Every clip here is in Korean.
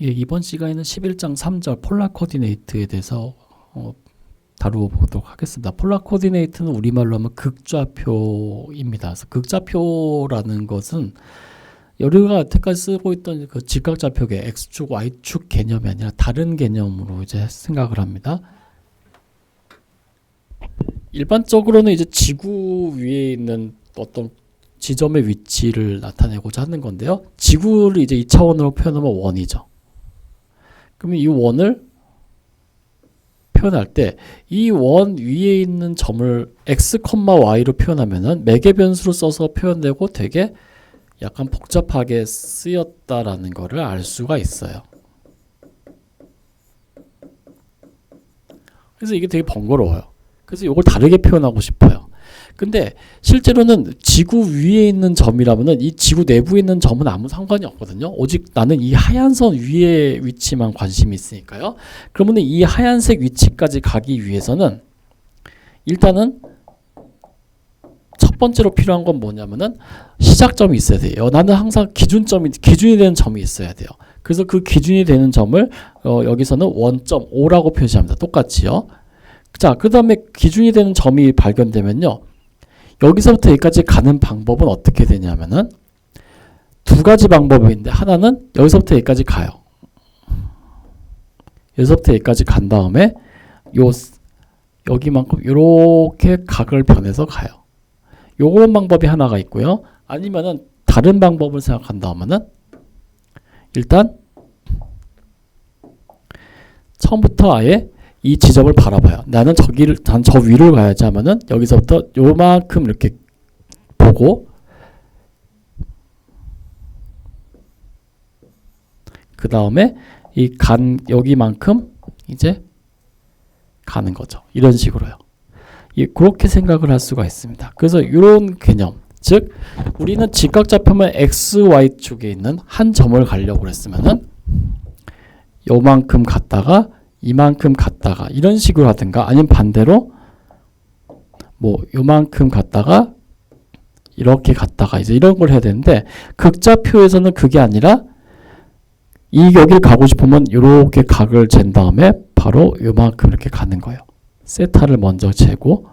예, 이번 시간에는 11장 3절 폴라 코디네이트에 대해서 다루어보도록 하겠습니다. 폴라 코디네이트는 우리말로 하면 극좌표입니다. 그래서 극좌표라는 것은 우리가 여태까지 쓰고 있던 그 직각좌표계 X축, Y축 개념이 아니라 다른 개념으로 이제 생각을 합니다. 일반적으로는 이제 지구 위에 있는 어떤 지점의 위치를 나타내고자 하는 건데요. 지구를 이제 2차원으로 표현하면 원이죠. 그러면 이 원을 표현할 때 이 원 위에 있는 점을 x, y로 표현하면은 매개 변수로 써서 표현되고 되게 약간 복잡하게 쓰였다라는 거를 알 수가 있어요. 그래서 이게 되게 번거로워요. 그래서 이걸 다르게 표현하고 싶어요. 근데 실제로는 지구 위에 있는 점이라면은 이 지구 내부에 있는 점은 아무 상관이 없거든요. 오직 나는 이 하얀 선 위의 위치만 관심이 있으니까요. 그러면 이 하얀색 위치까지 가기 위해서는 일단은 첫 번째로 필요한 건 뭐냐면은 시작점이 있어야 돼요. 나는 항상 기준이 되는 점이 있어야 돼요. 그래서 그 기준이 되는 점을 여기서는 원점 O라고 표시합니다. 똑같이요. 자, 그 다음에 기준이 되는 점이 발견되면요. 여기서부터 여기까지 가는 방법은 어떻게 되냐면은 두 가지 방법이 있는데 하나는 여기서부터 여기까지 가요. 여기서부터 여기까지 간 다음에 여기만큼 이렇게 각을 변해서 가요. 요런 방법이 하나가 있고요. 아니면은 다른 방법을 생각한다면은 일단 처음부터 아예 이 지점을 바라봐요. 나는 저 위를 가야지 하면은 여기서부터 요만큼 이렇게 보고 그 다음에 여기만큼 이제 가는 거죠. 이런 식으로요. 그렇게 생각을 할 수가 있습니다. 그래서 이런 개념, 즉 우리는 직각좌표면 x, y 축에 있는 한 점을 가려고 했으면은 요만큼 갔다가 이만큼 갔다가 이런 식으로 하든가 아니면 반대로 뭐 요만큼 갔다가 이렇게 갔다가 이제 이런 걸 해야 되는데 극좌표에서는 그게 아니라 여기를 가고 싶으면 이렇게 각을 잰 다음에 바로 요만큼 이렇게 가는 거예요. 세타를 먼저 재고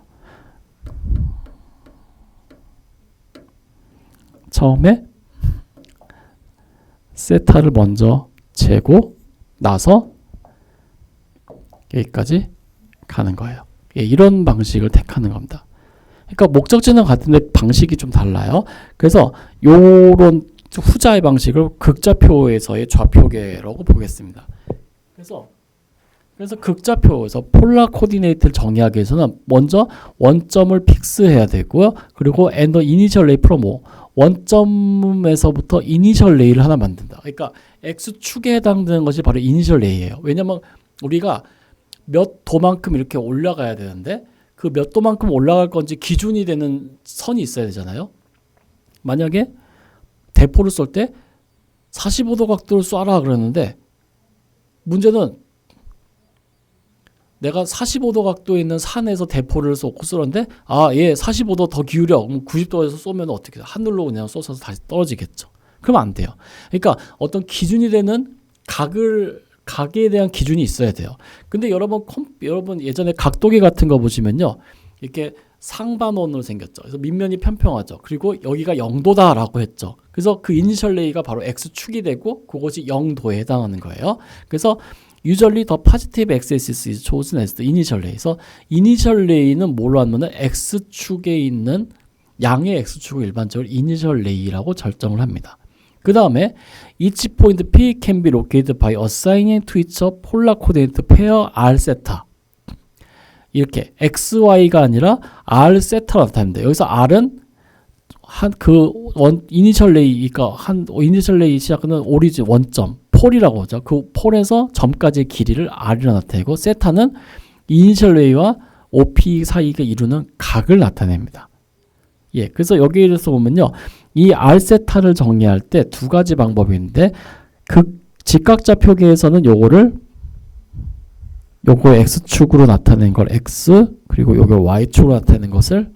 처음에 세타를 먼저 재고 나서 여기까지 가는 거예요. 예, 이런 방식을 택하는 겁니다. 그러니까 목적지는 같은데 방식이 좀 달라요. 그래서 요런 후자의 방식을 극좌표에서의 좌표계라고 보겠습니다. 그래서 극좌표에서 폴라 코디네이트를 정의하기 위해서는 먼저 원점을 픽스해야 되고요. 그리고 and initial ray from O 원점에서부터 이니셜 레이를 하나 만든다. 그러니까 x축에 해당되는 것이 바로 이니셜 레이예요. 왜냐면 우리가 몇 도만큼 이렇게 올라가야 되는데 그 몇 도만큼 올라갈 건지 기준이 되는 선이 있어야 되잖아요. 만약에 대포를 쏠 때 45도 각도를 쏴라 그러는데 문제는 내가 45도 각도에 있는 산에서 대포를 쏘고 쏘는데 45도 더 기울여. 그럼 90도에서 쏘면 어떻게 돼? 하늘로 그냥 쏘서 다시 떨어지겠죠. 그러면 안 돼요. 그러니까 어떤 기준이 되는 각에 대한 기준이 있어야 돼요. 근데 여러분 예전에 각도기 같은 거 보시면요. 이렇게 상반원으로 생겼죠. 그래서 밑면이 편평하죠. 그리고 여기가 0도다라고 했죠. 그래서 그 이니셜 레이가 바로 X축이 되고 그것이 0도에 해당하는 거예요. 그래서 usually the positive x-axis is chosen as the initial ray. 그래서 이니셜 레이는 뭘로 하면은 X축에 있는 양의 X축을 일반적으로 이니셜 레이라고 설정을 합니다. 그 다음에 each point P can be located by assigning to each a polar coordinate pair R 세타. 이렇게 XY가 아니라 R 세타로 나타납니다. 여기서 R은 이니셜 레이가 이니셜 레이 시작하는 오리진 원점 폴이라고 하죠. 그 폴에서 점까지의 길이를 R이라 나타내고 세타는 이니셜 레이와 OP 사이가 이루는 각을 나타냅니다. 예, 그래서 여기에서 보면요. 이 R 세타를 정의할 때 두 가지 방법이 있는데 직각좌표계에서는 요거 X축으로 나타낸 걸 X 그리고 요거 Y축으로 나타낸 것을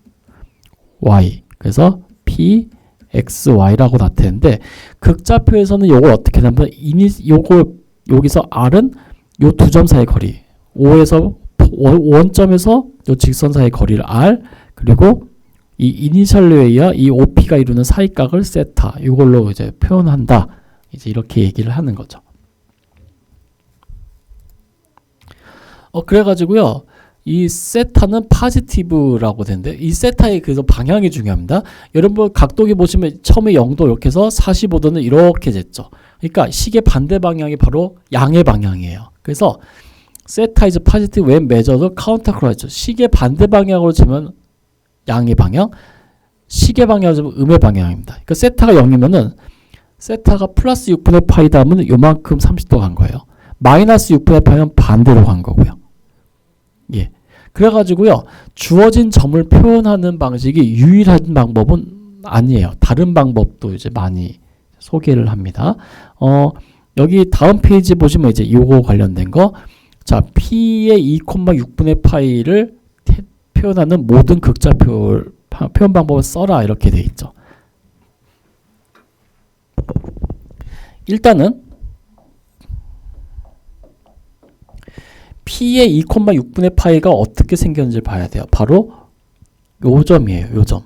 Y 그래서 P, X, Y라고 나타내는데 극좌표에서는 요걸 어떻게 하냐면 여기서 R은 요 두 점 사이 거리, O에서 원점에서 요 직선 사이 거리를 R, 그리고 이 이니셜 웨이와 이 OP가 이루는 사이각을 세타, 이걸로 이제 표현한다. 이제 이렇게 얘기를 하는 거죠. 그래가지고요, 이 세타는 포지티브라고 되는데, 이 세타의 그 방향이 중요합니다. 여러분 각도기 보시면 처음에 0도 이렇게 해서 45도는 이렇게 됐죠. 그러니까 시계 반대 방향이 바로 양의 방향이에요. 그래서 세타 is positive when measured counterclockwise. 시계 반대 방향으로 치면 양의 방향, 시계 방향으로 치면 음의 방향입니다. 그러니까 세타가 0이면은 세타가 플러스 6분의 파이다 하면 요만큼 30도 간 거예요. 마이너스 6분의 파이면 반대로 간 거고요. 예. 그래가지고요, 주어진 점을 표현하는 방식이 유일한 방법은 아니에요. 다른 방법도 이제 많이 소개를 합니다. 여기 다음 페이지 보시면 이제 요거 관련된 거. 자, P의 2,6분의 파이를 표현하는 모든 극자 표현 방법을 써라. 이렇게 돼 있죠. 일단은 P의 2,6분의 파이가 어떻게 생겼는지 봐야 돼요. 바로 요 점이에요. 요 점.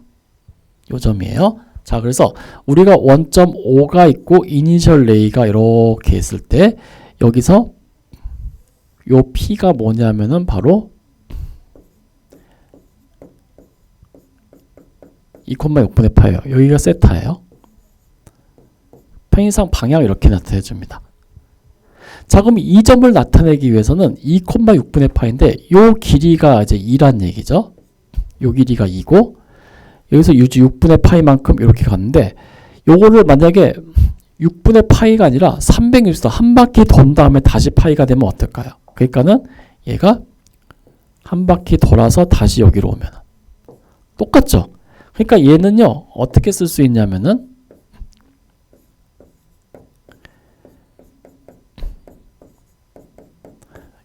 요 점이에요. 자, 그래서 우리가 원점 O가 있고 이니셜 레이가 이렇게 있을 때 여기서 요 P가 뭐냐면은 바로 2,6분의 파이예요. 여기가 세타예요. 편의상 방향 이렇게 나타내 줍니다. 자, 그럼 이 점을 나타내기 위해서는 2,6분의 파인데 요 길이가 이제 2란 얘기죠. 요 길이가 2고 여기서 6분의 파이만큼 이렇게 갔는데 요거를 만약에 6분의 파이가 아니라 360도 한 바퀴 돈 다음에 다시 파이가 되면 어떨까요? 그러니까는 얘가 한 바퀴 돌아서 다시 여기로 오면 똑같죠. 그러니까 얘는요 어떻게 쓸 수 있냐면은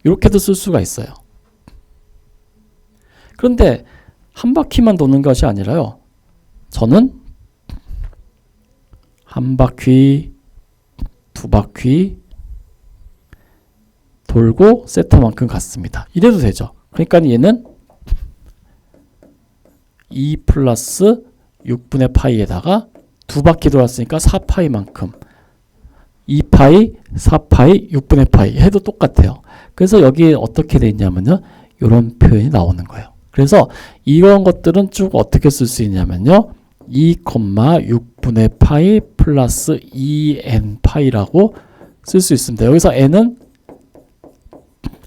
이렇게도 쓸 수가 있어요. 그런데 한 바퀴만 도는 것이 아니라요. 저는 한 바퀴, 두 바퀴 돌고 세타만큼 갔습니다. 이래도 되죠. 그러니까 얘는 2 플러스 6분의 파이에다가 두 바퀴 돌았으니까 4파이만큼 2파이, 4파이, 6분의 파이 해도 똑같아요. 그래서 여기 어떻게 돼 있냐면요. 이런 표현이 나오는 거예요. 그래서 이런 것들은 쭉 어떻게 쓸 수 있냐면요. 2,6분의 파이 플러스 2n 파이라고 쓸 수 있습니다. 여기서 n은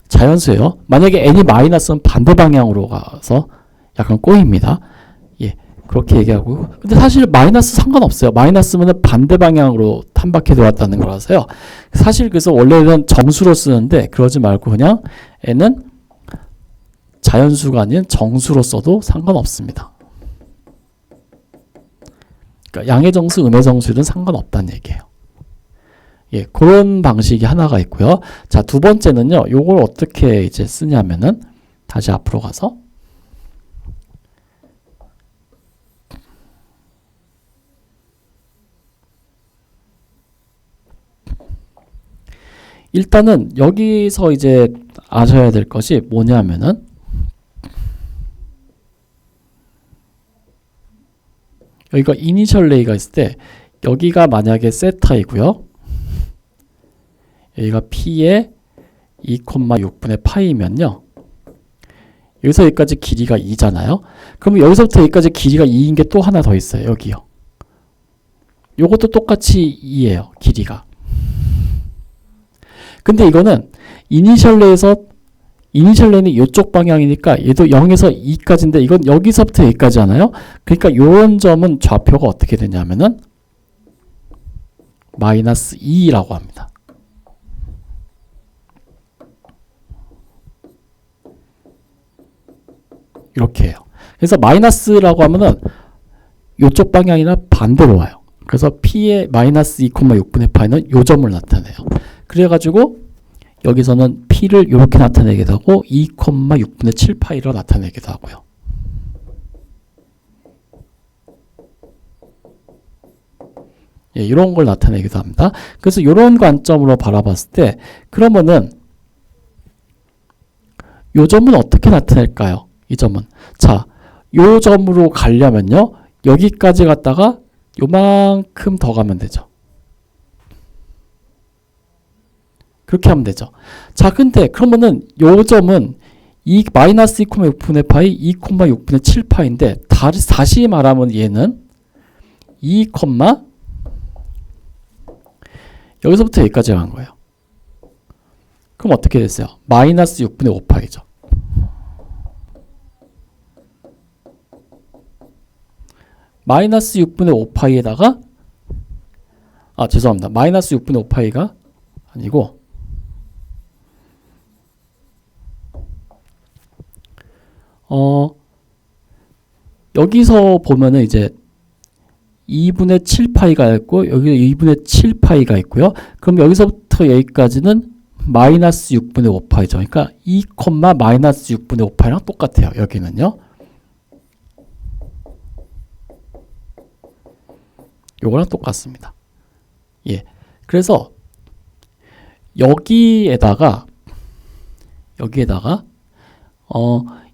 자연수예요. 만약에 n이 마이너스는 반대 방향으로 가서 약간 꼬입니다. 예, 그렇게 얘기하고. 근데 사실 마이너스 상관없어요. 마이너스면 반대 방향으로 한 바퀴 돌았다는 거라서요. 사실 그래서 원래는 정수로 쓰는데 그러지 말고 그냥 n은 자연수가 아닌 정수로 써도 상관없습니다. 그러니까 양의 정수, 음의 정수는 상관없다는 얘기예요. 예, 그런 방식이 하나가 있고요. 자, 두 번째는요. 요걸 어떻게 이제 쓰냐면은 다시 앞으로 가서 일단은 여기서 이제 아셔야 될 것이 뭐냐면은 여기가 이니셜 레이가 있을 때 여기가 만약에 세타이고요. 여기가 P의 2,6분의 파이면요. 여기서 여기까지 길이가 2잖아요. 그럼 여기서부터 여기까지 길이가 2인 게 또 하나 더 있어요. 여기요. 요것도 똑같이 2예요. 길이가. 근데 이거는 이니셜 레이는 이쪽 방향이니까 얘도 0에서 2까지인데 이건 여기서부터 여기까지잖아요. 그러니까 이런 점은 좌표가 어떻게 되냐면은 마이너스 2라고 합니다. 이렇게 해요. 그래서 마이너스라고 하면은 이쪽 방향이나 반대로 와요. 그래서 P의 마이너스 2,6분의 파이는 요 점을 나타내요. 그래가지고 여기서는 P를 이렇게 나타내기도 하고 2,6분의 7파이로 나타내기도 하고요. 예, 이런 걸 나타내기도 합니다. 그래서 이런 관점으로 바라봤을 때 그러면은 요 점은 어떻게 나타낼까요? 이 점은. 자, 요 점으로 가려면요. 여기까지 갔다가 요만큼 더 가면 되죠. 그렇게 하면 되죠. 자, 근데 그러면은 요 점은 이 마이너스 2,6분의 파이 2,6분의 7파인데 다시 말하면 얘는 2, 여기서부터 여기까지 간 거예요. 그럼 어떻게 됐어요? 마이너스 6분의 5파이죠. 마이너스 6분의 5파이에다가 죄송합니다. 마이너스 6분의 5파이가 아니고 여기서 보면은 이제 2분의 7파이가 있고 여기 2분의 7파이가 있고요. 그럼 여기서부터 여기까지는 마이너스 6분의 5파이죠. 그러니까 2, 마이너스 6분의 5파이랑 똑같아요. 여기는요. 요거랑 똑같습니다. 예. 그래서 여기에다가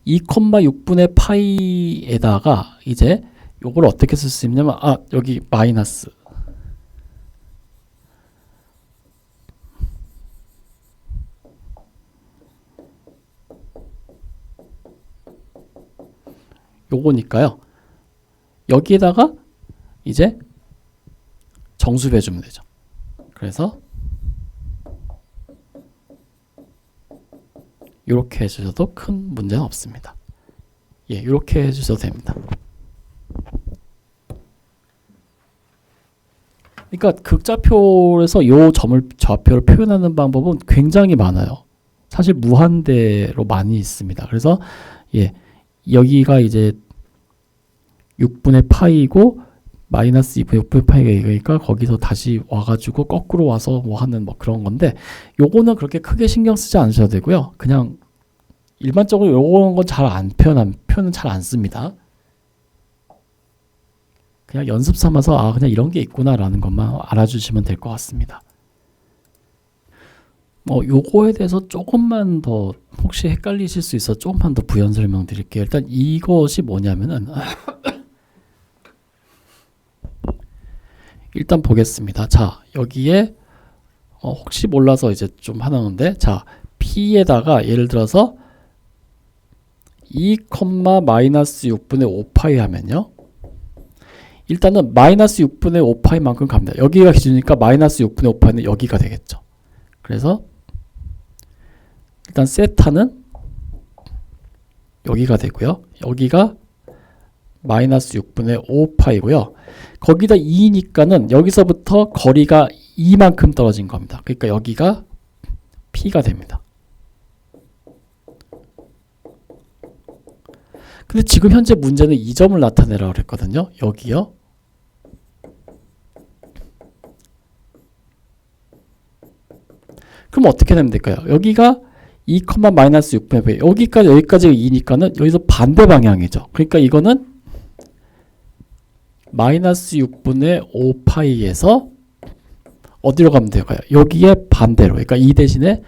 2,6분의 파이에다가 이제 요걸 어떻게 쓸 수 있냐면 여기 마이너스 요거니까요. 여기에다가 이제 정수배 주면 되죠. 그래서 이렇게 해주셔도 큰 문제는 없습니다. 예, 이렇게 해주셔도 됩니다. 그러니까 극좌표에서 이 점을 좌표를 표현하는 방법은 굉장히 많아요. 사실 무한대로 많이 있습니다. 그래서 예, 여기가 이제 6분의 파이고 마이너스 2분의 6분의 파이가 이거니까 거기서 다시 와가지고 거꾸로 와서 뭐 하는 뭐 그런 건데 요거는 그렇게 크게 신경 쓰지 않으셔도 되고요. 그냥 일반적으로 요런 건 잘 안 표현은 잘 안 씁니다. 그냥 연습 삼아서 그냥 이런 게 있구나라는 것만 알아주시면 될 것 같습니다. 요거에 대해서 조금만 더 혹시 헷갈리실 수 있어 조금만 더 부연 설명 드릴게요. 일단 이것이 뭐냐면은 일단 보겠습니다. 자, 여기에 혹시 몰라서 이제 좀 하나인데 자, P에다가 예를 들어서 2, 마이너스 6분의 5파이 하면요. 일단은 마이너스 6분의 5파이만큼 갑니다. 여기가 기준이니까 마이너스 6분의 5파이는 여기가 되겠죠. 그래서 일단 세타는 여기가 되고요. 여기가 마이너스 6분의 5파이고요. 거기다 2니까는 여기서부터 거리가 2만큼 떨어진 겁니다. 그러니까 여기가 P가 됩니다. 근데 지금 현재 문제는 이 점을 나타내라고 그랬거든요. 여기요. 그럼 어떻게 되면 될까요? 여기가 2, 마이너스 6분의 여기까지가 2니까는 여기서 반대 방향이죠. 그러니까 이거는 마이너스 6분의 5파이에서 어디로 가면 될까요? 여기에 반대로. 그러니까 2 대신에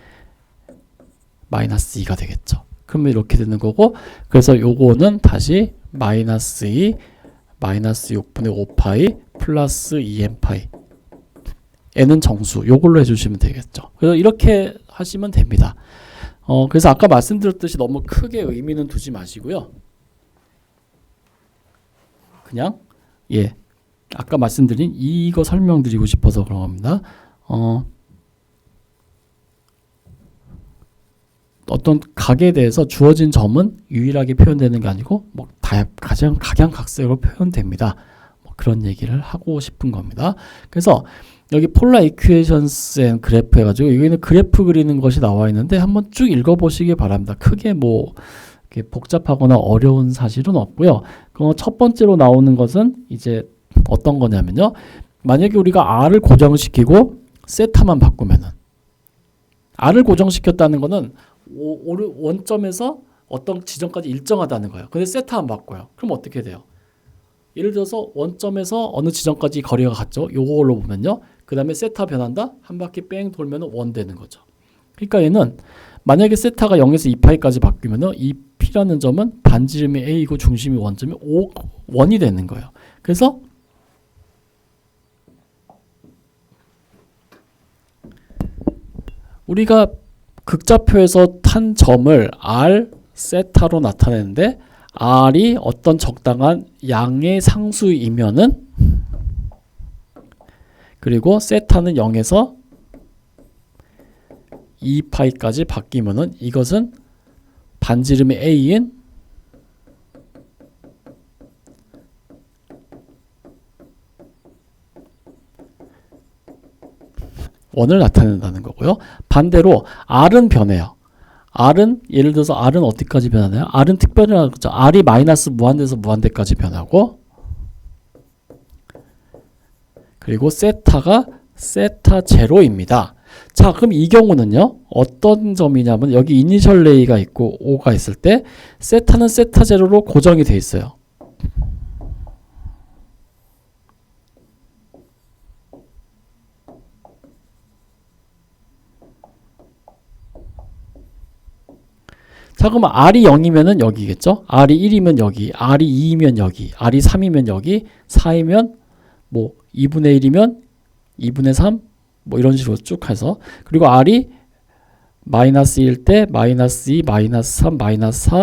마이너스 2가 되겠죠. 그러면 이렇게 되는 거고 그래서 요거는 다시 마이너스 2 마이너스 6분의 5파이 플러스 2n파이 n은 정수 요걸로 해주시면 되겠죠. 그래서 이렇게 하시면 됩니다. 그래서 아까 말씀드렸듯이 너무 크게 의미는 두지 마시고요. 그냥 예 아까 말씀드린 이거 설명드리고 싶어서 그런 겁니다. 어떤 각에 대해서 주어진 점은 유일하게 표현되는 게 아니고 뭐 가장 각양각색으로 표현됩니다. 뭐 그런 얘기를 하고 싶은 겁니다. 그래서 여기 폴라 이퀘이션스 앤 그래프 해가지고 여기는 그래프 그리는 것이 나와 있는데 한번 쭉 읽어보시기 바랍니다. 크게 뭐 이렇게 복잡하거나 어려운 사실은 없고요. 첫 번째로 나오는 것은 이제 어떤 거냐면요. 만약에 우리가 R을 고정시키고 세타만 바꾸면은 R을 고정시켰다는 거는 원점에서 어떤 지점까지 일정하다는 거예요. 근데 세타만 바꿔요. 그럼 어떻게 돼요? 예를 들어서 원점에서 어느 지점까지 거리가 같죠. 요걸로 보면요. 그 다음에 세타 변한다. 한 바퀴 뺑 돌면 원 되는 거죠. 그러니까 얘는 만약에 세타가 0에서 2파이까지 바뀌면 이 P라는 점은 반지름이 A이고 중심이 원점이 1이 되는 거예요. 그래서 우리가 극좌표에서 탄 점을 R 세타로 나타내는데 R이 어떤 적당한 양의 상수이면은 그리고 세타는 0에서 2파이까지 바뀌면은 이것은 반지름이 A인 원을 나타낸다는 거고요. 반대로 R은 변해요. R은 예를 들어서 R은 어디까지 변하나요? R은 특별하죠. R이 마이너스 무한대에서 무한대까지 변하고 그리고 세타가 세타 제로입니다. 자, 그럼 이 경우는요. 어떤 점이냐면 여기 이니셜 레이가 있고 5가 있을 때 세타는 세타 제로로 고정이 돼 있어요. 자, 그러면 R이 0이면은 여기겠죠? R이 1이면 여기, R이 2이면 여기, R이 3이면 여기, 4이면 뭐 2분의 1이면 2분의 3, 뭐 이런 식으로 쭉 해서 그리고 R이 마이너스 1일 때 마이너스 2, 마이너스 3, 마이너스 4,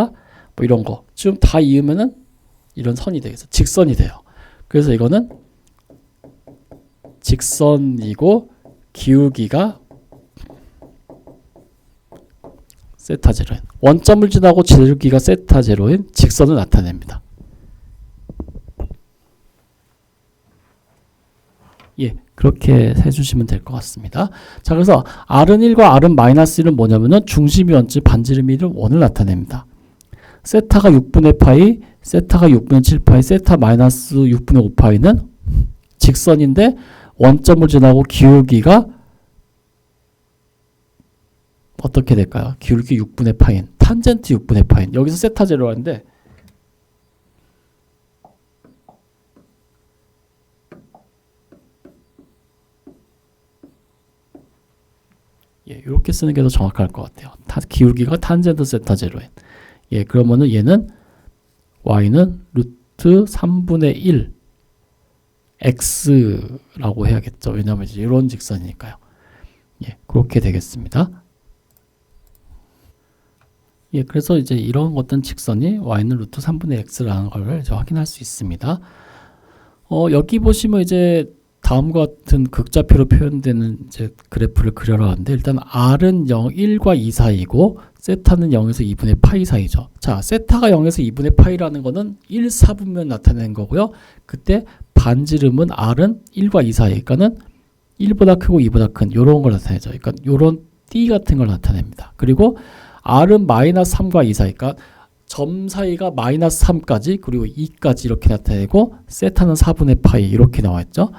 뭐 이런 거 좀 다 이으면은 이런 선이 되겠어. 직선이 돼요. 그래서 이거는 직선이고 기울기가 세타 제로인 원점을 지나고 기울기가 세타 제로인 직선을 나타냅니다. 예, 그렇게 해주시면 될 것 같습니다. 자, 그래서 R은 1과 R은 마이너스 1은 뭐냐면은 중심이 원점 반지름이 1은 원을 나타냅니다. 세타가 6분의 파이, 세타가 6분의 7파이, 세타 마이너스 6분의 5파이는 직선인데 원점을 지나고 기울기가 어떻게 될까요? 기울기 6분의 파인, 탄젠트 6분의 파인. 여기서 세타 제로인데 예, 이렇게 쓰는 게 더 정확할 것 같아요. 기울기가 탄젠트 세타 제로인. 예, 그러면은 얘는 y는 루트 3분의 1 x라고 해야겠죠. 왜냐하면 이제 이런 직선이니까요. 예, 그렇게 되겠습니다. 예, 그래서 이제 이런 어떤 직선이 y는 루트 3분의 x라는 걸 이제 확인할 수 있습니다. 여기 보시면 이제 다음과 같은 극좌표로 표현되는 이제 그래프를 그려라 하는데 일단 r은 0, 1과 2 사이고 세타는 0에서 2분의 파이 사이죠. 자, 세타가 0에서 2분의 파이라는 거는 1, 4분면 나타내는 거고요. 그때 반지름은 r은 1과 2 사이, 그러니까는 1보다 크고 2보다 큰 요런 걸 나타내죠. 그러니까 요런 띠 같은 걸 나타냅니다. 그리고 r은 마이너스 3과 2 사이, 그러니까 점 사이가 마이너스 3까지 그리고 2까지 이렇게 나타내고 세타는 4분의 파이 이렇게 나와 있죠.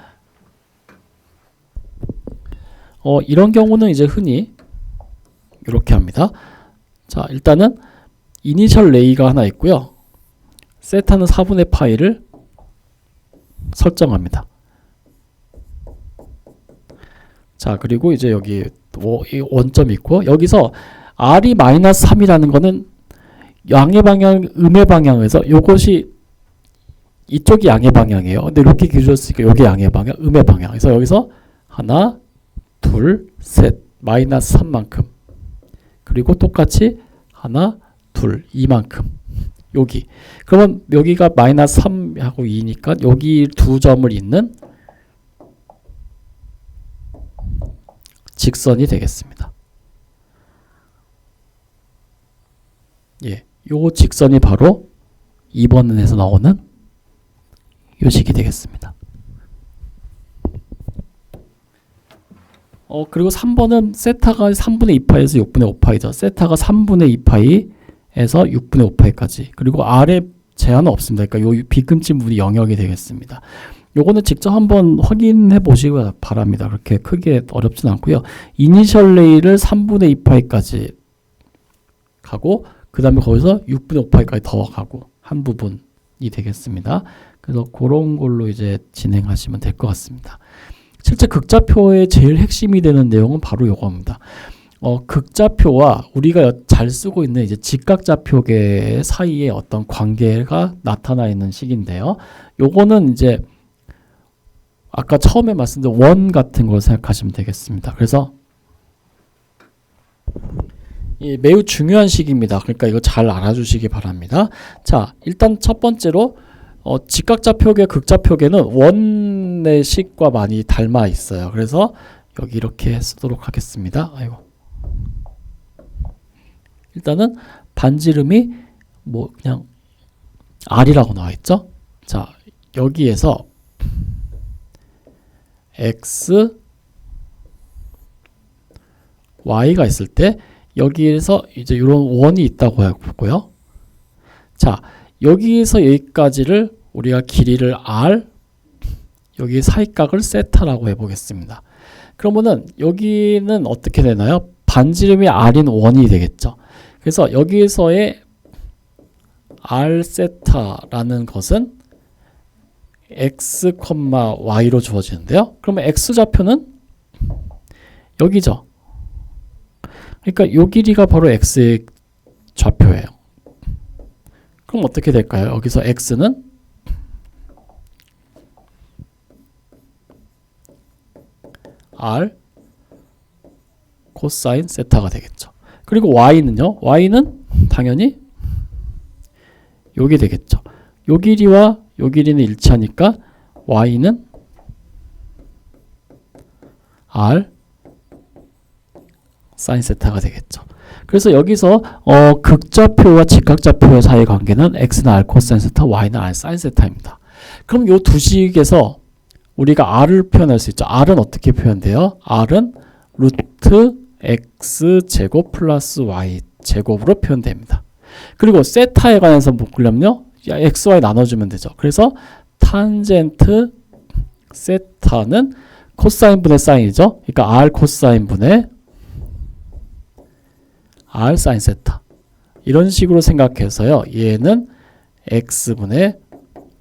이런 경우는 이제 흔히 이렇게 합니다. 자, 일단은 이니셜 레이가 하나 있고요. 세타는 4분의 파이를 설정합니다. 자, 그리고 이제 여기 원점이 있고 여기서 r이 마이너스 3이라는 거는 양의 방향, 음의 방향에서 요것이 이쪽이 양의 방향이에요. 근데 이렇게 그려졌으니까 여기 양의 방향, 음의 방향. 그래서 여기서 하나, 둘, 셋, 마이너스 3만큼. 그리고 똑같이 하나, 둘, 이만큼. 여기. 그러면 여기가 마이너스 3하고 2니까 여기 두 점을 잇는 직선이 되겠습니다. 예, 요 직선이 바로 2번에서 나오는 요식이 되겠습니다. 그리고 3번은 세타가 3분의 2파이에서 6분의 5파이죠. 세타가 3분의 2파이에서 6분의 5파이까지. 그리고 R에 제한은 없습니다. 그러니까 요 비금치 무리 영역이 되겠습니다. 요거는 직접 한번 확인해 보시기 바랍니다. 그렇게 크게 어렵진 않고요. 이니셜 레이를 3분의 2파이까지 가고 그 다음에 거기서 6분의 5파이까지 더 가고 한 부분이 되겠습니다. 그 그래서 그런 걸로 이제 진행하시면 될 것 같습니다. 실제 극좌표의 제일 핵심이 되는 내용은 바로 요겁니다. 극좌표와 우리가 잘 쓰고 있는 이제 직각좌표계 사이에 어떤 관계가 나타나 있는 식인데요. 요거는 이제 아까 처음에 말씀드린 원 같은 걸 생각하시면 되겠습니다. 그래서 매우 중요한 식입니다. 그러니까 이거 잘 알아주시기 바랍니다. 자, 일단 첫 번째로 직각좌표계, 극좌표계는 원의 식과 많이 닮아 있어요. 그래서 여기 이렇게 쓰도록 하겠습니다. 아이고. 일단은 반지름이 뭐 그냥 R이라고 나와 있죠. 자, 여기에서 X, Y가 있을 때 여기에서 이제 이런 원이 있다고 해보고요. 자, 여기에서 여기까지를 우리가 길이를 R, 여기 사이각을 세타라고 해보겠습니다. 그러면은 여기는 어떻게 되나요? 반지름이 R인 원이 되겠죠. 그래서 여기에서의 R 세타라는 것은 X, Y로 주어지는데요. 그러면 X 좌표는 여기죠. 그러니까 요 길이가 바로 X의 좌표예요. 그럼 어떻게 될까요? 여기서 X는 R 코사인 세타가 되겠죠. 그리고 Y는요. Y는 당연히 여기 되겠죠. 요 길이와 요 길이는 일치하니까 Y는 R 사인 세타가 되겠죠. 그래서 여기서 극좌표와 직각좌표 사이의 관계는 X는 R 코사인 세타, Y는 R 사인 세타입니다. 그럼 요 두 식에서 우리가 R을 표현할 수 있죠. R은 어떻게 표현돼요? R은 루트 X 제곱 플러스 Y 제곱으로 표현됩니다. 그리고 세타에 관해서 묶으려면요. X, Y 나눠주면 되죠. 그래서 탄젠트 세타는 코사인 분의 사인이죠. 그러니까 R 코사인 분의 R 사인 세타. 이런 식으로 생각해서요. 얘는 X분의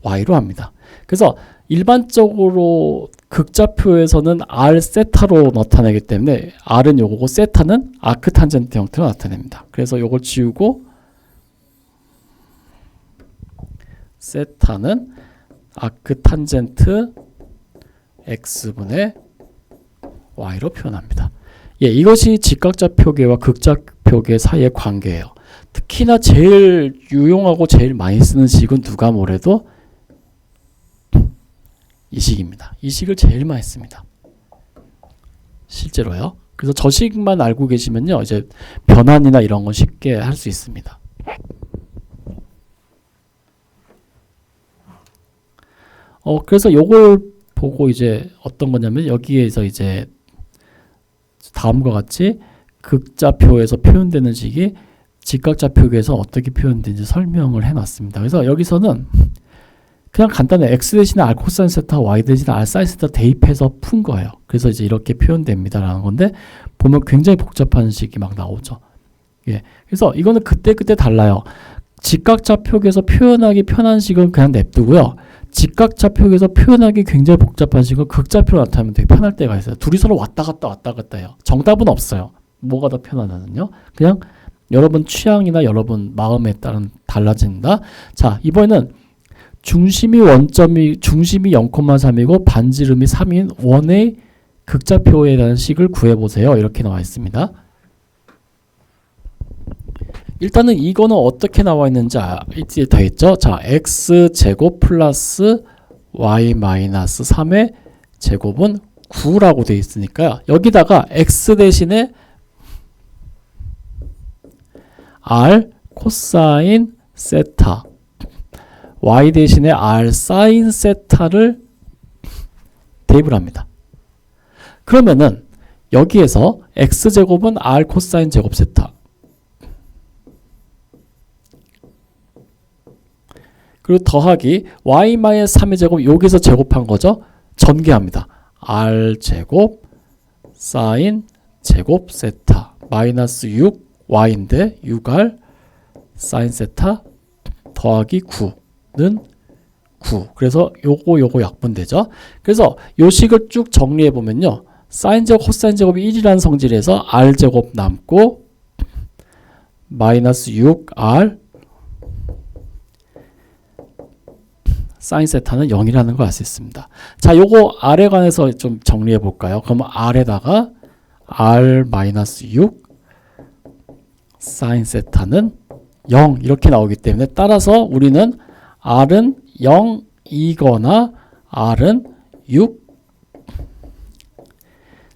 Y로 합니다. 그래서 일반적으로 극좌표에서는 R 세타로 나타내기 때문에 R은 요거고 세타는 아크 탄젠트 형태로 나타냅니다. 그래서 요걸 지우고 세타는 아크 탄젠트 X분의 Y로 표현합니다. 예, 이것이 직각좌표계와 극좌표계 사이의 관계예요. 특히나 제일 유용하고 제일 많이 쓰는 식은 누가 뭐래도 이 식입니다. 이 식을 제일 많이 씁니다. 실제로요. 그래서 저 식만 알고 계시면요, 이제 변환이나 이런 건 쉽게 할 수 있습니다. 그래서 요걸 보고 이제 어떤 거냐면 여기에서 이제 다음과 같이 극좌표에서 표현되는 식이 직각좌표에서 어떻게 표현되는지 설명을 해놨습니다. 그래서 여기서는 그냥 간단히 X 대신에 R 코사인 세타, Y 대신에 R 사인 세타 대입해서 푼 거예요. 그래서 이제 이렇게 표현됩니다라는 건데 보면 굉장히 복잡한 식이 막 나오죠. 예, 그래서 이거는 그때 달라요. 직각좌표에서 표현하기 편한 식은 그냥 냅두고요. 직각좌표에서 표현하기 굉장히 복잡한 식은 극좌표로 나타내면 되게 편할 때가 있어요. 둘이 서로 왔다 갔다 해요. 정답은 없어요. 뭐가 더 편하냐는요. 그냥 여러분 취향이나 여러분 마음에 따른 달라진다. 자, 이번에는 중심이 0,3이고 반지름이 3인 원의 극좌표에 대한 식을 구해보세요. 이렇게 나와 있습니다. 일단은 이거는 어떻게 나와 있는지 이제 다 있죠. 자, x제곱 플러스 y 마이너스 3의 제곱은 9라고 되어 있으니까요. 여기다가 x 대신에 r 코사인 세타, y 대신에 r 사인 세타를 대입을 합니다. 그러면은 여기에서 x제곱은 r 코사인 제곱 세타, 그리고 더하기 y-3의 제곱, 여기서 제곱한 거죠. 전개합니다. r제곱 사인 제곱 세타 마이너스 6y인데 6r 사인 세타 더하기 9는 9. 그래서 요거 약분되죠. 그래서 요 식을 쭉 정리해 보면요. 사인 제곱, 코사인 제곱이 1이라는 성질에서 r 제곱 남고 마이너스 6r 사인 세타는 0이라는 걸 알 수 있습니다. 자, 요거 r에 관해서 좀 정리해 볼까요? 그러면 r에다가 r 마이너스 6 사인 세타는 0 이렇게 나오기 때문에 따라서 우리는 r은 0이거나 r은 6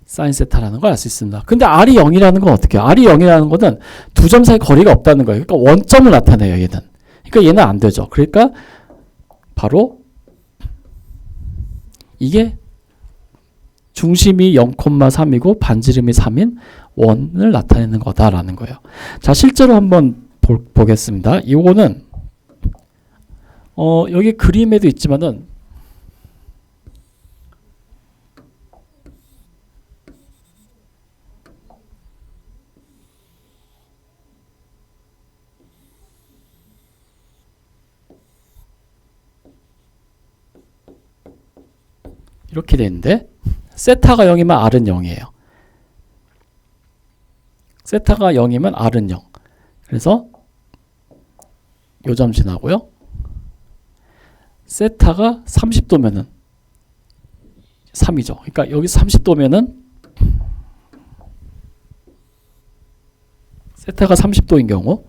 사인 세타라는 걸 알 수 있습니다. 근데 r이 0이라는 건 어떻게 해요? r이 0이라는 거는 두 점 사이 거리가 없다는 거예요. 그러니까 원점을 나타내요, 얘는. 그러니까 얘는 안 되죠. 그러니까 바로 이게 중심이 0,3이고 반지름이 3인 원을 나타내는 거다라는 거예요. 자, 실제로 한번 보겠습니다. 이거는 여기 그림에도 있지만은 이렇게 되는데 세타가 0이면 r은 0이에요. 세타가 0이면 r은 0. 그래서 요 점 지나고요. 세타가 30도면은 3이죠. 그러니까 여기 30도면은 세타가 30도인 경우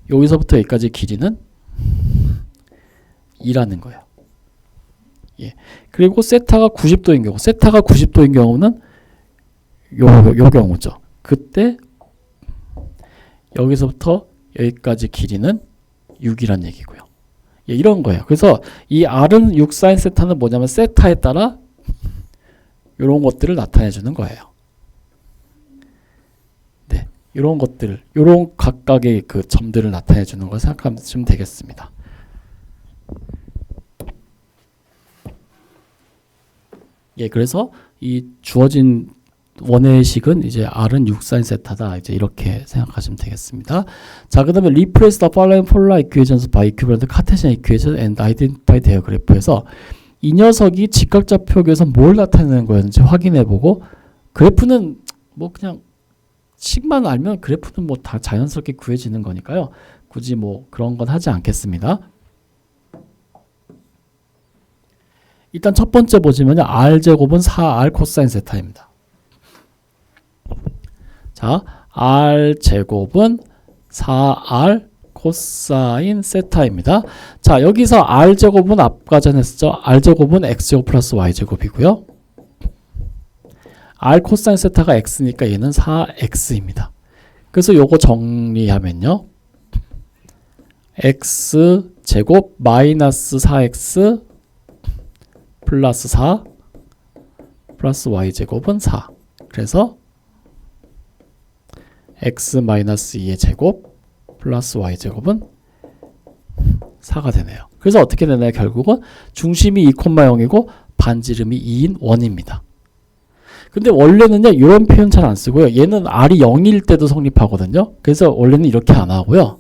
여기서부터 여기까지 길이는 2라는 거예요. 예. 그리고 세타가 90도인 경우, 세타가 90도인 경우는 요 경우죠. 그때 여기서부터 여기까지 길이는 6이란 얘기고요. 예, 이런 거예요. 그래서 이 r은 6 사인 세타는 뭐냐면 세타에 따라 이런 것들을 나타내 주는 거예요. 네, 이런 것들, 이런 각각의 그 점들을 나타내 주는 걸 생각하시면 되겠습니다. 예, 그래서 이 주어진 원의 식은 이제 r은 6 사인 세타다. 이제 이렇게 생각하시면 되겠습니다. 자, 그다음에 replace the following polar equations by equivalent Cartesian equation and identify their graph에서 이 녀석이 직각좌표 교에서 뭘 나타내는 거였는지 확인해보고 그래프는 뭐 그냥 식만 알면 그래프는 뭐 다 자연스럽게 구해지는 거니까요. 굳이 뭐 그런 건 하지 않겠습니다. 일단 첫 번째 보시면 r제곱은 4r 코사인 세타입니다. 자, r제곱은 4r 코사인 세타입니다. 자, 여기서 r제곱은 아까 전에 했었죠. r제곱은 x제곱 플러스 y제곱이고요. r 코사인 세타가 x니까 얘는 4x입니다. 그래서 요거 정리하면요. x제곱 마이너스 4x 플러스 4 플러스 y제곱은 4. 그래서 x 마이너스 2의 제곱 플러스 y제곱은 4가 되네요. 그래서 어떻게 되나요? 결국은 중심이 2,0이고 반지름이 2인 원입니다. 근데 원래는요, 이런 표현 잘 안 쓰고요. 얘는 r이 0일 때도 성립하거든요. 그래서 원래는 이렇게 안 하고요.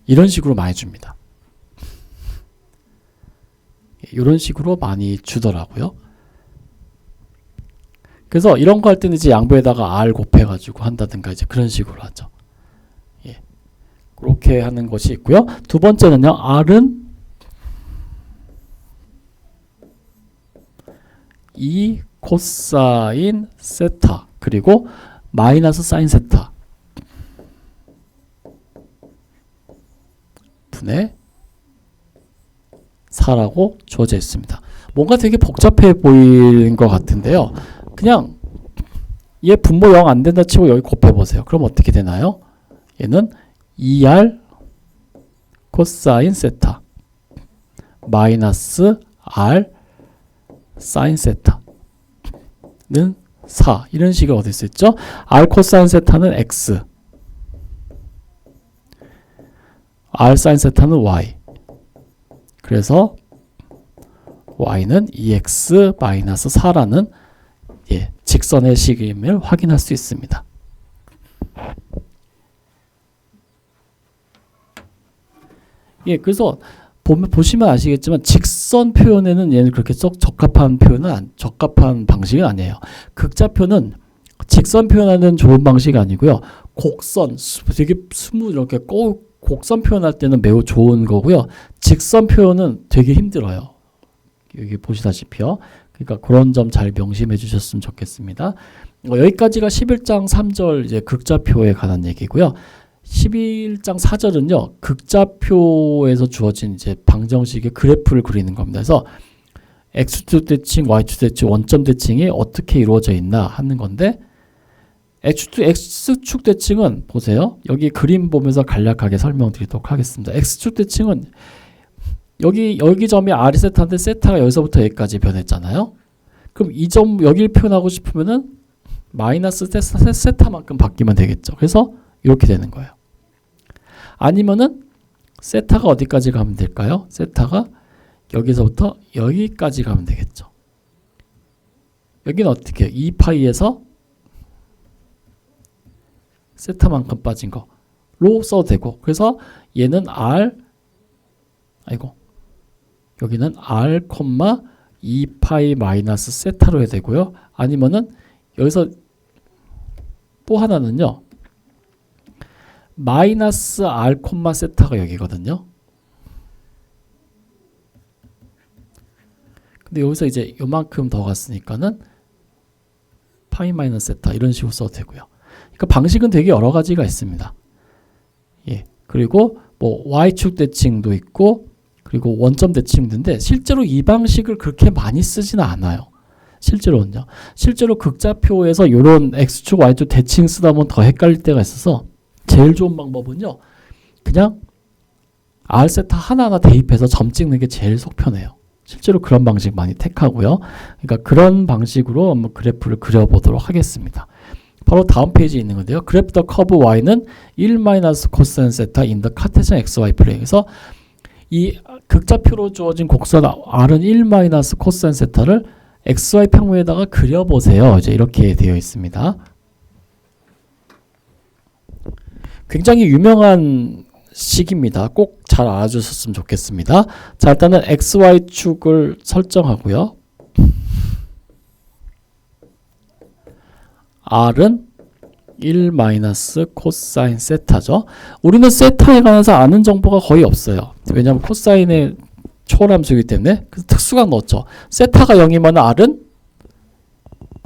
이런 식으로 많이 줍니다. 이런 식으로 많이 주더라고요. 그래서 이런 거 할 때는 이제 양보에다가 r 곱해가지고 한다든가 이제 그런 식으로 하죠. 예. 그렇게 하는 것이 있고요. 두 번째는요, r은 2 코사인 세타 그리고 마이너스 사인 세타 분의 4라고 주어져 있습니다. 뭔가 되게 복잡해 보이는 것 같은데요. 그냥 얘 분모 0 안 된다 치고 여기 곱해보세요. 그럼 어떻게 되나요? 얘는 2r 코사인 세타 마이너스 r 사인 세타는 4 이런 식으로 얻을 수 있죠. r 코사인 세타는 x r 사인 세타는 y 그래서 y는 2x 마이너스 4라는 예, 직선의 식임을 확인할 수 있습니다. 예, 그래서 보시면 아시겠지만 직선 표현에는 얘는 그렇게 썩 적합한 적합한 방식은 아니에요. 극좌표는 직선 표현하는 좋은 방식이 아니고요. 곡선, 되게 이렇게 곡선 표현할 때는 매우 좋은 거고요. 직선 표현은 되게 힘들어요. 여기 보시다시피요. 그러니까 그런 점 잘 명심해 주셨으면 좋겠습니다. 여기까지가 11장 3절 이제 극좌표에 관한 얘기고요. 11장 4절은요. 극좌표에서 주어진 이제 방정식의 그래프를 그리는 겁니다. 그래서 x축 대칭, y축 대칭, 원점 대칭이 어떻게 이루어져 있나 하는 건데 x축 대칭은 보세요. 여기 그림 보면서 간략하게 설명드리도록 하겠습니다. x축 대칭은 여기 점이 r 세타인데 세타가 여기서부터 여기까지 변했잖아요. 그럼 이 점 여기를 표현하고 싶으면은 마이너스 세타만큼 바뀌면 되겠죠. 그래서 이렇게 되는 거예요. 아니면은 세타가 어디까지 가면 될까요? 세타가 여기서부터 여기까지 가면 되겠죠. 여기는 어떻게 해요? 2파이에서 세타만큼 빠진 거로 써도 되고, 그래서 얘는 여기는 r, 2파이 마이너스 세타로 해야 되고요. 아니면은 여기서 또 하나는요. 마이너스 r, 세타가 여기거든요. 근데 여기서 이제 요만큼 더 갔으니까는 파이 마이너스 세타 이런 식으로 써도 되고요. 그러니까 방식은 되게 여러 가지가 있습니다. 예. 그리고 뭐 y축 대칭도 있고 그리고 원점 대칭도 있는데 실제로 이 방식을 그렇게 많이 쓰지는 않아요. 실제로는요. 실제로 극좌표에서 이런 x축 y축 대칭 쓰다 보면 더 헷갈릴 때가 있어서 제일 좋은 방법은요. 그냥 r세타 하나하나 대입해서 점 찍는 게 제일 속 편해요. 실제로 그런 방식 많이 택하고요. 그러니까 그런 방식으로 한번 그래프를 그려보도록 하겠습니다. 바로 다음 페이지에 있는 건데요. 그래프 더 커브 y는 1 코사인 세타 in the 카테전 xy 플레인에서 이 극좌표로 주어진 곡선 r은 1 코사인 세타를 xy 평면에다가 그려보세요. 이제 이렇게 되어 있습니다. 굉장히 유명한 식입니다. 꼭 잘 알아주셨으면 좋겠습니다. 자, 일단은 xy축을 설정하고요. r은 1 코사인 세타죠. 우리는 세타에 관해서 아는 정보가 거의 없어요. 왜냐하면 코사인의 초월함수이기 때문에 특수각 넣었죠. 세타가 0이면 r은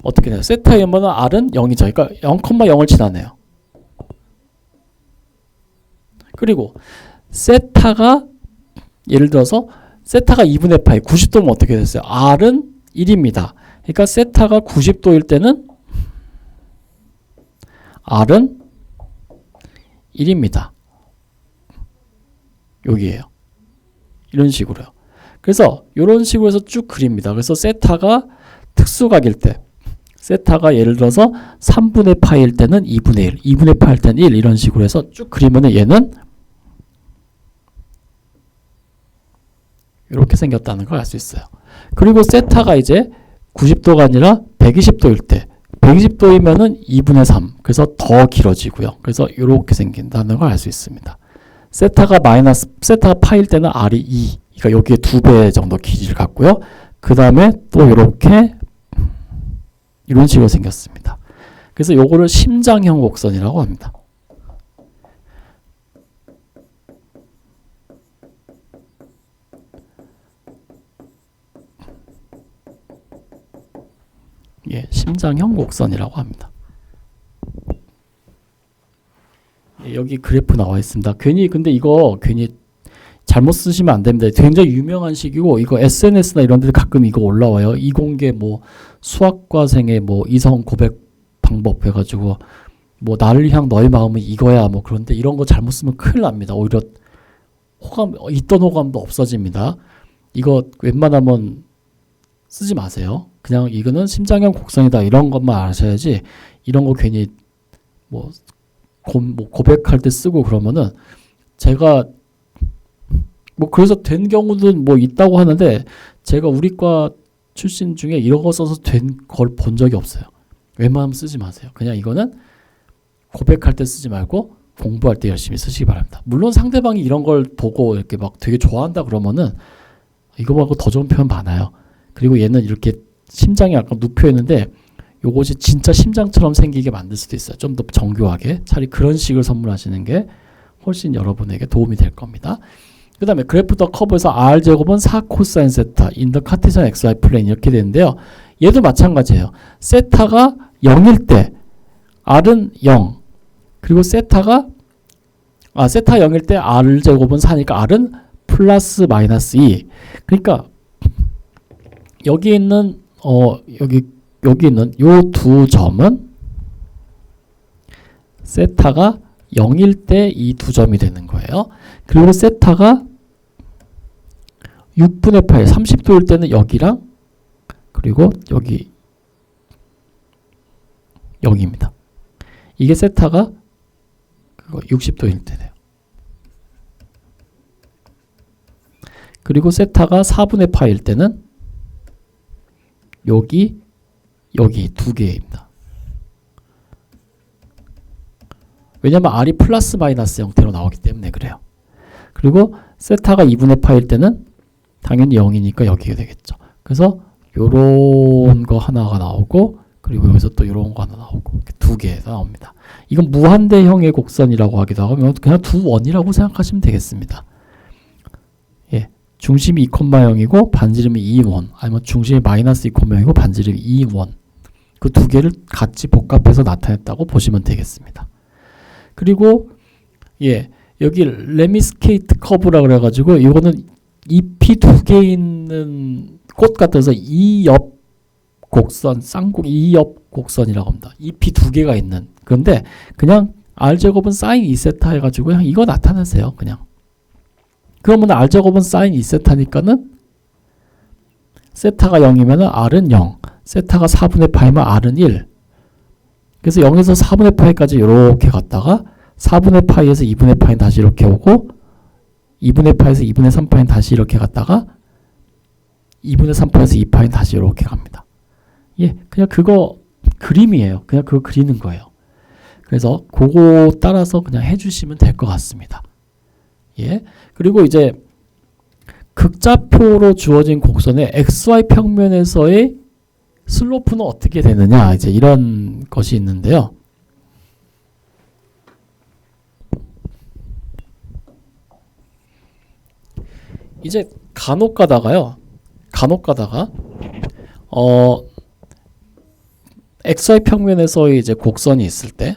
어떻게 돼요? 세타가 0이면 r은 0이죠. 그러니까 0,0을 지나네요. 그리고 세타가 예를 들어서 세타가 2분의 파이 90도면 어떻게 됐어요? r은 1입니다. 그러니까 세타가 90도일 때는 r은 1입니다. 여기에요. 이런 식으로요. 그래서 이런 식으로 해서 쭉 그립니다. 그래서 세타가 특수각일 때 세타가 예를 들어서 3분의 파일 때는 2분의 1, 2분의 파일 때는 1 이런 식으로 해서 쭉 그리면 얘는 이렇게 생겼다는 걸 알 수 있어요. 그리고 세타가 이제 90도가 아니라 120도일 때 120도이면은 2분의 3 그래서 더 길어지고요. 그래서 이렇게 생긴다는 걸 알 수 있습니다. 세타가 파일 때는 r이 2 그러니까 여기에 2배 정도 길이를 갖고요. 그 다음에 또 이렇게 이런 식으로 생겼습니다. 그래서 요거를 심장형 곡선이라고 합니다. 예, 심장형 곡선이라고 합니다. 예, 여기 그래프 나와 있습니다. 근데 이거 괜히 잘못 쓰시면 안 됩니다. 굉장히 유명한 식이고 이거 SNS나 이런 데 가끔 이거 올라와요. 이공계 뭐 수학과생의 뭐 이성 고백 방법 해가지고 뭐 나를 향 너의 마음은 이거야 뭐 그런데 이런 거 잘못 쓰면 큰일 납니다. 오히려 있던 호감도 없어집니다. 이거 웬만하면 쓰지 마세요. 그냥 이거는 심장형 곡선이다 이런 것만 아셔야지 이런 거 괜히 뭐 고백할 때 쓰고 그러면은 제가 뭐 그래서 된 경우도 뭐 있다고 하는데 제가 우리과 출신 중에 이런 거 써서 된 걸 본 적이 없어요. 웬만하면 쓰지 마세요. 그냥 이거는 고백할 때 쓰지 말고 공부할 때 열심히 쓰시기 바랍니다. 물론 상대방이 이런 걸 보고 이렇게 막 되게 좋아한다 그러면은 이거 말고 더 좋은 표현 많아요. 그리고 얘는 이렇게 심장이 아까 눕혀있는데 요것이 진짜 심장처럼 생기게 만들 수도 있어요. 좀 더 정교하게. 차라리 그런 식을 선물하시는 게 훨씬 여러분에게 도움이 될 겁니다. 그 다음에 그래프 더 커브에서 r제곱은 4 코사인 세타 인더 카티전 xy 플레인 이렇게 되는데요. 얘도 마찬가지예요. 세타가 0일 때 r은 0 그리고 세타가 세타 0일 때 r제곱은 4니까 r은 플러스 마이너스 2. 그러니까 여기 있는 여기 있는 요 두 점은 세타가 0일 때 이 두 점이 되는 거예요. 그리고 세타가 6분의 8, 30도일 때는 여기랑 그리고 여기입니다. 이게 세타가 60도일 때네요. 그리고 세타가 4분의 파일 때는 여기 두 개입니다. 왜냐면 r이 플러스 마이너스 형태로 나오기 때문에 그래요. 그리고 세타가 2분의 파일 때는 당연히 0이니까 여기가 되겠죠. 그래서 요런 거 하나가 나오고 그리고 여기서 또 요런 거 하나 나오고 이렇게 두 개가 나옵니다. 이건 무한대형의 곡선이라고 하기도 하고 그냥 두 원이라고 생각하시면 되겠습니다. 예, 중심이 2,0이고 반지름이 2원 아니면 중심이 마이너스 2,0이고 반지름이 2원 그 두 개를 같이 복합해서 나타냈다고 보시면 되겠습니다. 그리고 예, 여기 레미스케이트 커브라 그래가지고 이거는 잎이 두 개 있는 꽃 같아서 이옆 곡선, 쌍곡 이옆 곡선이라고 합니다. 잎이 두 개가 있는. 그런데 그냥 r제곱은 사인 2세타 해가지고 그냥 이거 나타내세요. 그냥. 그러면 r제곱은 사인 2세타니까는 세타가 0이면 r은 0, 세타가 4분의 파이면 r은 1. 그래서 0에서 4분의 파이까지 이렇게 갔다가 4분의 파이에서 2분의 파이는 다시 이렇게 오고 2분의 파이에서 2분의 3파이는 다시 이렇게 갔다가 2분의 3파이에서 2파이는 다시 이렇게 갑니다. 예, 그냥 그거 그림이에요. 그냥 그거 그리는 거예요. 그래서 그거 따라서 그냥 해주시면 될 것 같습니다. 예, 그리고 이제 극좌표로 주어진 곡선의 XY 평면에서의 슬로프는 어떻게 되느냐 이제 이런 것이 있는데요. 이제 간혹 가다가 XY 평면에서의 이제 곡선이 있을 때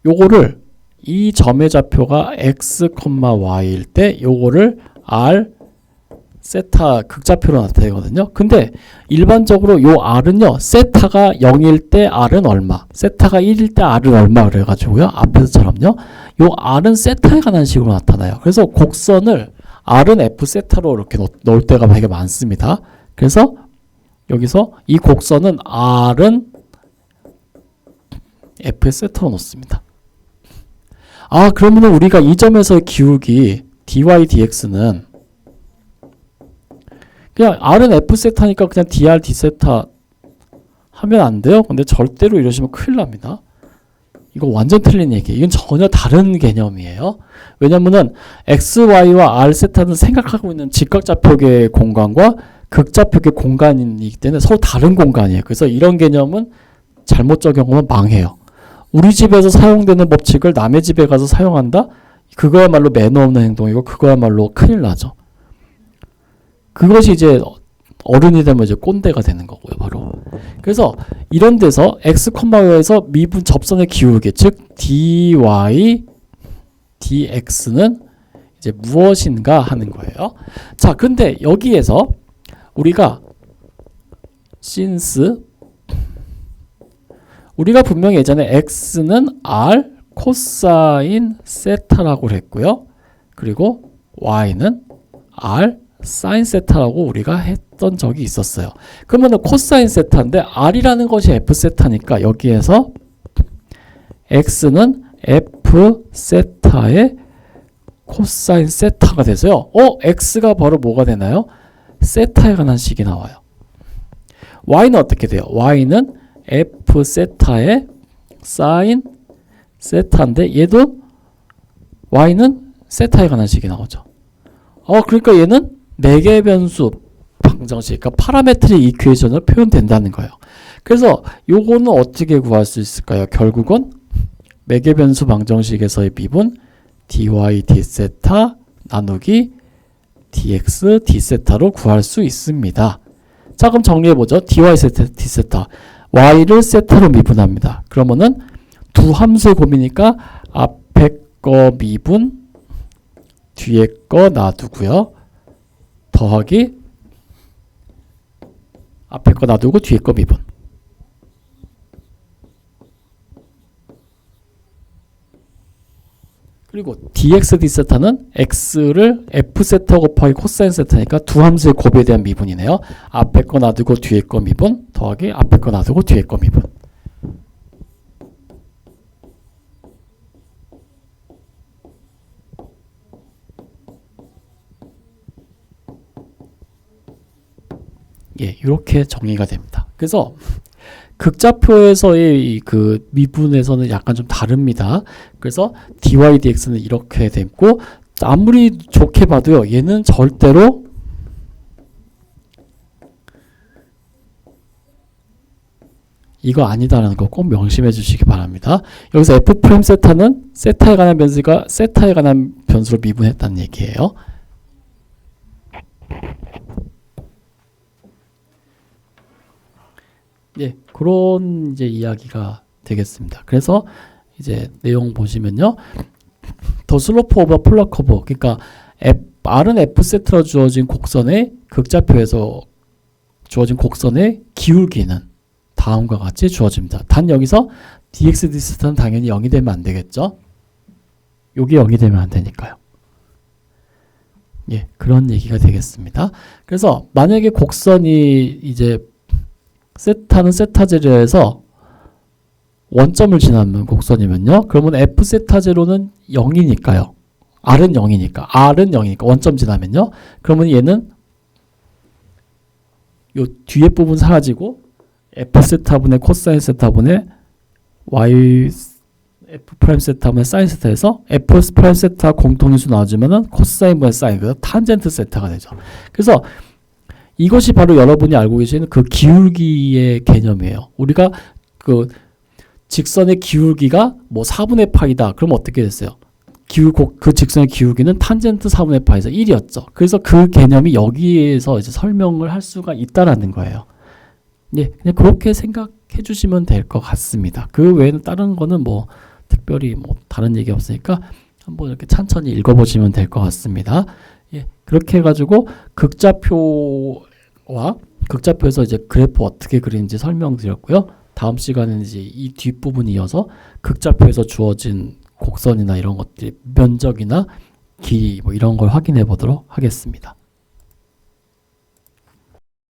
요거를 이 점의 좌표가 x, y일 때 요거를 r 세타 극좌표로 나타내거든요. 근데 일반적으로 요 r은요. 세타가 0일 때 r은 얼마, 세타가 1일 때 r은 얼마 그래가지고요. 앞에서처럼요. 요 r은 세타에 관한 식으로 나타나요. 그래서 곡선을 r은 f 세타로 이렇게 넣을 때가 되게 많습니다. 그래서 여기서 이 곡선은 r은 f 세타로 놓습니다. 그러면 우리가 이 점에서의 기울기 dy dx는 그냥 r은 f 세타니까 그냥 dr d 세타 하면 안 돼요? 근데 절대로 이러시면 큰일 납니다. 이거 완전 틀린 얘기예요. 이건 전혀 다른 개념이에요. 왜냐면은 xy와 r 세타는 생각하고 있는 직각좌표계 공간과 극좌표계 공간이기 때문에 서로 다른 공간이에요. 그래서 이런 개념은 잘못 적용하면 망해요. 우리 집에서 사용되는 법칙을 남의 집에 가서 사용한다? 그거야말로 매너 없는 행동이고 그거야말로 큰일 나죠. 그것이 이제 어른이 되면 이제 꼰대가 되는 거고요, 바로. 그래서 이런 데서 x, y에서 미분 접선의 기울기, 즉 dy dx는 이제 무엇인가 하는 거예요. 자, 근데 여기에서 우리가 since 우리가 분명히 예전에 x는 r 코사인 세타라고 그랬고요. 그리고 y는 r 사인 세타라고 우리가 했던 적이 있었어요. 그러면 코사인 세타인데 r이라는 것이 f 세타니까 여기에서 x는 f F 세타의 코사인 세타가 돼서요. x가 바로 뭐가 되나요? 세타에 관한 식이 나와요. y는 어떻게 돼요? y는 f 세타의 사인 세타인데 얘도 y는 세타에 관한 식이 나오죠. 그러니까 얘는 4개의 변수 방정식, 그러니까 파라메트릭 이퀘이션으로 표현된다는 거예요. 그래서 요거는 어떻게 구할 수 있을까요? 결국은 4개 변수 방정식에서의 미분 dy d세타 나누기 dx d세타로 구할 수 있습니다. 자, 그럼 정리해보죠. dy 세타 d세타 y를 세타로 미분합니다. 그러면은 두 함수의 곱이니까 앞에 거 미분 뒤에 거 놔두고요. 더하기 앞에 거 놔두고 뒤에 거 미분. 그리고 dx d세타는 x를 f세타 곱하기 코사인 세타니까 두 함수의 곱에 대한 미분이네요. 앞에 거 놔두고 뒤에 거 미분 더하기 앞에 거 놔두고 뒤에 거 미분. 예, 이렇게 정리가 됩니다. 그래서 극좌표에서의 그 미분에서는 약간 좀 다릅니다. 그래서 dy dx는 이렇게 됐고, 아무리 좋게 봐도요, 얘는 절대로 이거 아니다라는 거 꼭 명심해 주시기 바랍니다. 여기서 f' 세타는 세타에 관한 변수가 세타에 관한 변수로 미분했다는 얘기예요. 예, 그런 이제 이야기가 되겠습니다. 그래서 이제 내용 보시면요, 더 슬로프 오버 폴라 커브, 그러니까 R은 F 세트로 주어진 곡선의 극좌표에서 주어진 곡선의 기울기는 다음과 같이 주어집니다. 단 여기서 dx d세타는 당연히 0이 되면 안 되겠죠. 여기 0이 되면 안 되니까요. 예, 그런 얘기가 되겠습니다. 그래서 만약에 곡선이 이제 세타는 세타 제로에서 원점을 지나는 곡선이면요, 그러면 f 세타 제로는 0이니까요. r은 0이니까 원점 지나면요, 그러면 얘는 요 뒤에 부분 사라지고 f 세타분의 코사인 세타분의 y f 프라임 세타분의 사인 세타에서 f 프라임 세타 공통인수 나와주면은 코사인분의 사인, 그래서 탄젠트 세타가 되죠. 그래서 이것이 바로 여러분이 알고 계시는 그 기울기의 개념이에요. 우리가 그 직선의 기울기가 뭐 4분의 파이다. 그럼 어떻게 됐어요? 그 직선의 기울기는 탄젠트 4분의 파에서 1이었죠. 그래서 그 개념이 여기에서 이제 설명을 할 수가 있다라는 거예요. 예, 그냥 그렇게 생각해 주시면 될 것 같습니다. 그 외에는 다른 거는 뭐 특별히 뭐 다른 얘기 없으니까 한번 이렇게 천천히 읽어보시면 될 것 같습니다. 예, 그렇게 해가지고 극좌표에서 이제 그래프 어떻게 그리는지 설명드렸고요. 다음 시간에는 이제 이 뒷부분이 이어서 극좌표에서 주어진 곡선이나 이런 것들, 면적이나 길이 뭐 이런 걸 확인해 보도록 하겠습니다.